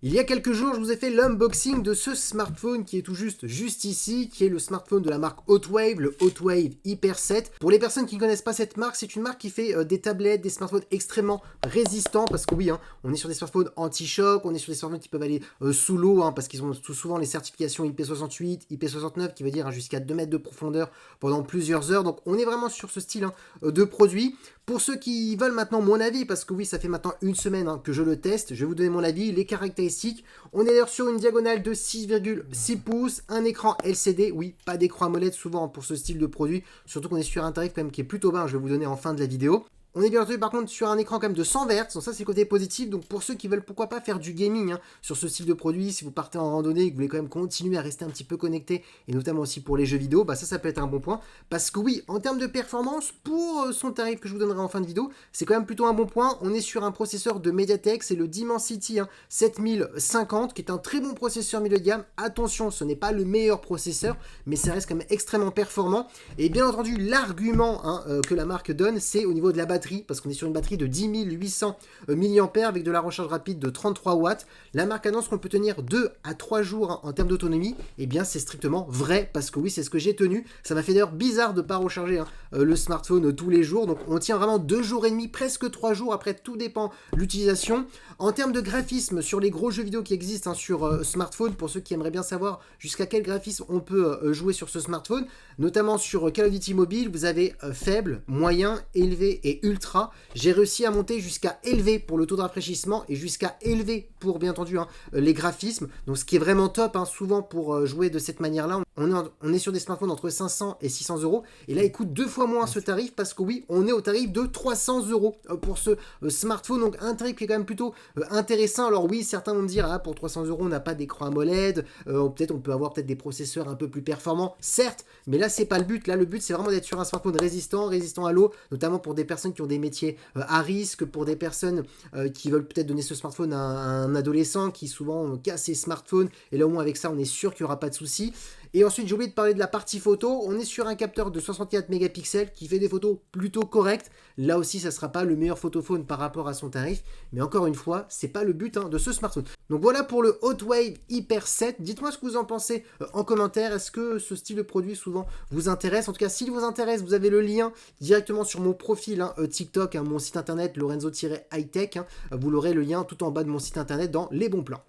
Il y a quelques jours, je vous ai fait l'unboxing de ce smartphone qui est tout juste ici, qui est le smartphone de la marque Hotwave, le Hotwave Hyper 7. Pour les personnes qui ne connaissent pas cette marque, c'est une marque qui fait des tablettes, des smartphones extrêmement résistants, parce que oui, on est sur des smartphones anti-choc, on est sur des smartphones qui peuvent aller sous l'eau, parce qu'ils ont tout souvent les certifications IP68, IP69, qui veut dire jusqu'à 2 mètres de profondeur pendant plusieurs heures. Donc on est vraiment sur ce style de produit. Pour ceux qui veulent maintenant mon avis, parce que oui, ça fait maintenant une semaine que je le teste, je vais vous donner mon avis, les caractéristiques. On est d'ailleurs sur une diagonale de 6,6 pouces, un écran LCD, oui, pas d'écran AMOLED souvent pour ce style de produit, surtout qu'on est sur un tarif quand même qui est plutôt bas, je vais vous donner en fin de la vidéo. On est bien entendu par contre sur un écran quand même de 100 Hz, donc ça c'est le côté positif, donc pour ceux qui veulent pourquoi pas faire du gaming sur ce style de produit, si vous partez en randonnée et que vous voulez quand même continuer à rester un petit peu connecté, et notamment aussi pour les jeux vidéo, ça peut être un bon point, parce que oui, en termes de performance, pour son tarif que je vous donnerai en fin de vidéo, c'est quand même plutôt un bon point. On est sur un processeur de Mediatek, c'est le Dimensity 7050, qui est un très bon processeur milieu de gamme. Attention, ce n'est pas le meilleur processeur, mais ça reste quand même extrêmement performant, et bien entendu l'argument que la marque donne, c'est au niveau de la batterie, parce qu'on est sur une batterie de 10 800 mAh avec de la recharge rapide de 33 watts. La marque annonce qu'on peut tenir 2 à 3 jours en termes d'autonomie. Et bien c'est strictement vrai, parce que oui, c'est ce que j'ai tenu. Ça m'a fait d'ailleurs bizarre de ne pas recharger le smartphone tous les jours. Donc on tient vraiment 2 jours et demi, presque 3 jours. Après, tout dépend de l'utilisation. En termes de graphisme, sur les gros jeux vidéo qui existent sur smartphone, pour ceux qui aimeraient bien savoir jusqu'à quel graphisme on peut jouer sur ce smartphone, notamment sur Call of Duty Mobile, vous avez faible, moyen, élevé et ultra. J'ai réussi à monter jusqu'à élevé pour le taux de rafraîchissement et jusqu'à élevé pour bien entendu les graphismes. Donc ce qui est vraiment top, souvent pour jouer de cette manière-là, on est sur des smartphones entre 500 et 600 euros. Et là, il coûte 2 fois moins ce tarif, parce que oui, on est au tarif de 300 euros pour ce smartphone. Donc un tarif qui est quand même plutôt intéressant. Alors oui, certains vont me dire, pour 300 euros, on n'a pas d'écran AMOLED, peut-être on peut avoir des processeurs un peu plus performants, certes, mais là c'est pas le but. Là le but c'est vraiment d'être sur un smartphone résistant à l'eau, notamment pour des personnes qui ont des métiers à risque, pour des personnes qui veulent peut-être donner ce smartphone à un adolescent qui souvent casse ses smartphones, et là au moins avec ça on est sûr qu'il n'y aura pas de soucis. Et ensuite, j'ai oublié de parler de la partie photo. On est sur un capteur de 64 mégapixels qui fait des photos plutôt correctes. Là aussi, ça ne sera pas le meilleur photophone par rapport à son tarif. Mais encore une fois, c'est pas le but de ce smartphone. Donc voilà pour le Hotwave Hyper 7. Dites-moi ce que vous en pensez en commentaire. Est-ce que ce style de produit souvent vous intéresse? En tout cas, s'il vous intéresse, vous avez le lien directement sur mon profil TikTok, mon site internet Lorenzo-Hightech. Vous l'aurez le lien tout en bas de mon site internet dans les bons plans.